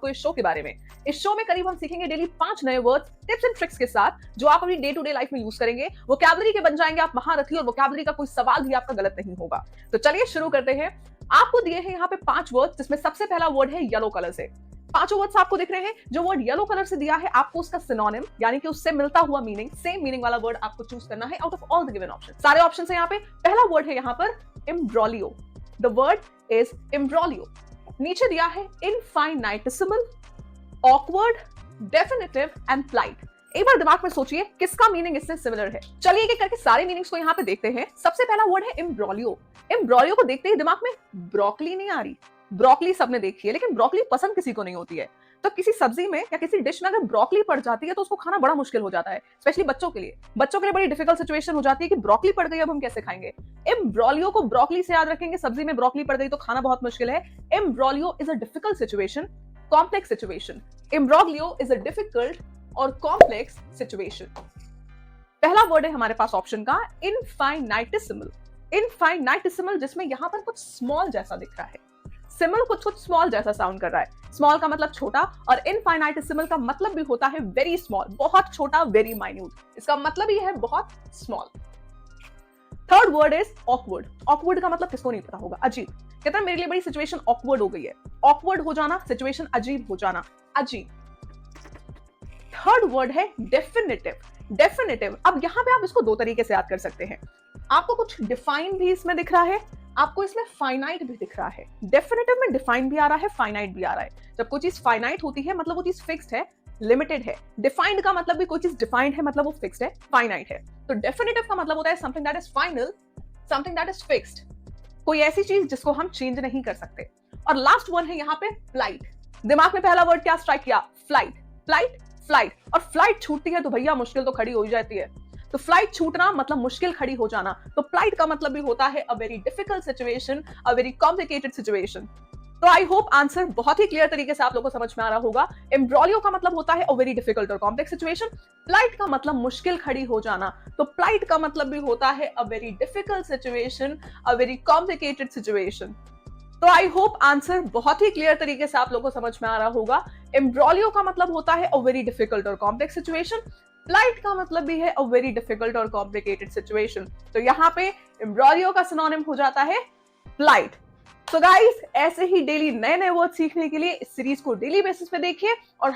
आपको इस शो के बारे में। इस शो में करीब हम सीखेंगे डेली 5 नए वर्ड्स, टिप्स एंड ट्रिक्स के साथ जो आप अपनी डे टू डे लाइफ में यूज करेंगे। वोकैबुलरी के बन जाएंगे आप महारथी और वोकैबुलरी का कोई सवाल भी आपका गलत नहीं होगा। तो चलिए शुरू करते हैं। आपको दिए हैं यहाँ पे 5 वर्ड, जिसमें सबसे पहला वर्ड है येलो कलर से। पांचों वर्ड्स आपको दिख रहे हैं। जो वर्ड येलो कलर से दिया है आपको उसका सिनोनिम यानी कि उससे मिलता हुआ मीनिंग, सेम मीनिंग वाला वर्ड आपको चूज करना है out of all the given option. सारे ऑप्शन है यहाँ पे। पहला वर्ड है यहाँ पर imbroglio. The word is imbroglio. नीचे दिया है infinitesimal, awkward, definitive and polite. एक बार दिमाग में सोचिए किसका मीनिंग इससे सिमिलर है। चलिए एक एक करके सारे मीनिंग्स को यहाँ पे देखते हैं। सबसे पहला वर्ड है इम्ब्रोलियो। इम्ब्रोलियो को देखते ही दिमाग में ब्रोकली नहीं आ रही। ब्रोकली सबने देखी है, लेकिन ब्रोकली पसंद किसी को नहीं होती है। तो किसी सब्जी में या किसी डिश में अगर ब्रोकली पड़ जाती है तो उसको खाना बड़ा मुश्किल हो जाता है, स्पेशली बच्चों के लिए। बच्चों के लिए बड़ी डिफिकल्ट सिचुएशन हो जाती है कि ब्रोकली पड़ गई, अब हम कैसे खाएंगे। इम्ब्रोलियो को ब्रोकली से याद रखेंगे। सब्जी में ब्रोकली पड़ गई तो खाना बहुत मुश्किल है। Imbroglio is a difficult situation, complex situation. Imbroglio is a difficult और कॉम्प्लेक्स सिचुएशन। पहला वर्ड है हमारे पास ऑप्शन का इनफाइनाइटिसिमल। इनफाइनाइटिसिमल जिसमें यहां पर कुछ स्मॉल जैसा दिख रहा है। सिमल कुछ स्मॉल जैसा साउंड कर रहा है। स्मॉल का मतलब छोटा और इनफाइनाइटिसिमल का मतलब भी होता है वेरी स्मॉल, बहुत छोटा, वेरी माइन्यूट। इसका मतलब ही है बहुत small. Third word is awkward. Awkward का मतलब किसको नहीं पता होगा? अजीब। कहता है मेरे लिए बड़ी सिचुएशन ऑकवर्ड हो गई है। ऑकवर्ड हो जाना, सिचुएशन अजीब हो जाना, अजीब। थर्ड वर्ड है डेफिनेटिव। डेफिनेटिव, अब यहां पे आप इसको दो तरीके से याद कर सकते हैं। आपको कुछ डिफाइन भी इसमें दिख रहा है, आपको इसमें फाइनाइट भी दिख रहा है। डेफिनेटिव में डिफाइन भी आ रहा है, फाइनाइट भी आ रहा है। जब कोई चीज फाइनाइट होती है मतलब वो चीज फिक्स्ड है, लिमिटेड है। डिफाइंड का मतलब भी कोई चीज डिफाइंड है मतलब वो फिक्स्ड है, फाइनाइट है। तो डेफिनेटिव का मतलब होता है something that is final, something that is fixed, कोई ऐसी चीज जिसको हम चेंज नहीं कर सकते। और लास्ट वन है यहाँ पे फ्लाइट। दिमाग में पहला वर्ड क्या स्ट्राइक किया? Flight, flight, flight. और फ्लाइट छूटती है तो भैया मुश्किल तो खड़ी हो ही जाती है। तो फ्लाइट छूटना मतलब मुश्किल खड़ी हो जाना। तो फ्लाइट का मतलब भी होता है a very difficult situation, a very complicated situation. तो आई होप आंसर बहुत ही क्लियर तरीके से आप लोगों को समझ में आ रहा होगा। एम्ब्रोलियो का मतलब होता है अ वेरी डिफिकल्ट और कॉम्प्लेक्स सिचुएशन। फ्लाइट का मतलब मुश्किल खड़ी हो जाना। तो फ्लाइट का मतलब भी होता है a very difficult situation, a very complicated situation. तो आई होप आंसर बहुत ही क्लियर तरीके से आप लोगों को समझ में आ रहा होगा। एम्ब्रोलियो का मतलब होता है अ वेरी डिफिकल्ट और कॉम्प्लेक्स सिचुएशन। फ्लाइट का मतलब भी है अ वेरी डिफिकल्ट और कॉम्प्लिकेटेड सिचुएशन। तो यहाँ पे एम्ब्रोलियो का सिनोनिम हो जाता है फ्लाइट। सो गाइस, ऐसे ही डेली नए नए वर्ड सीखने के लिए इस सीरीज को डेली बेसिस पे देखिए और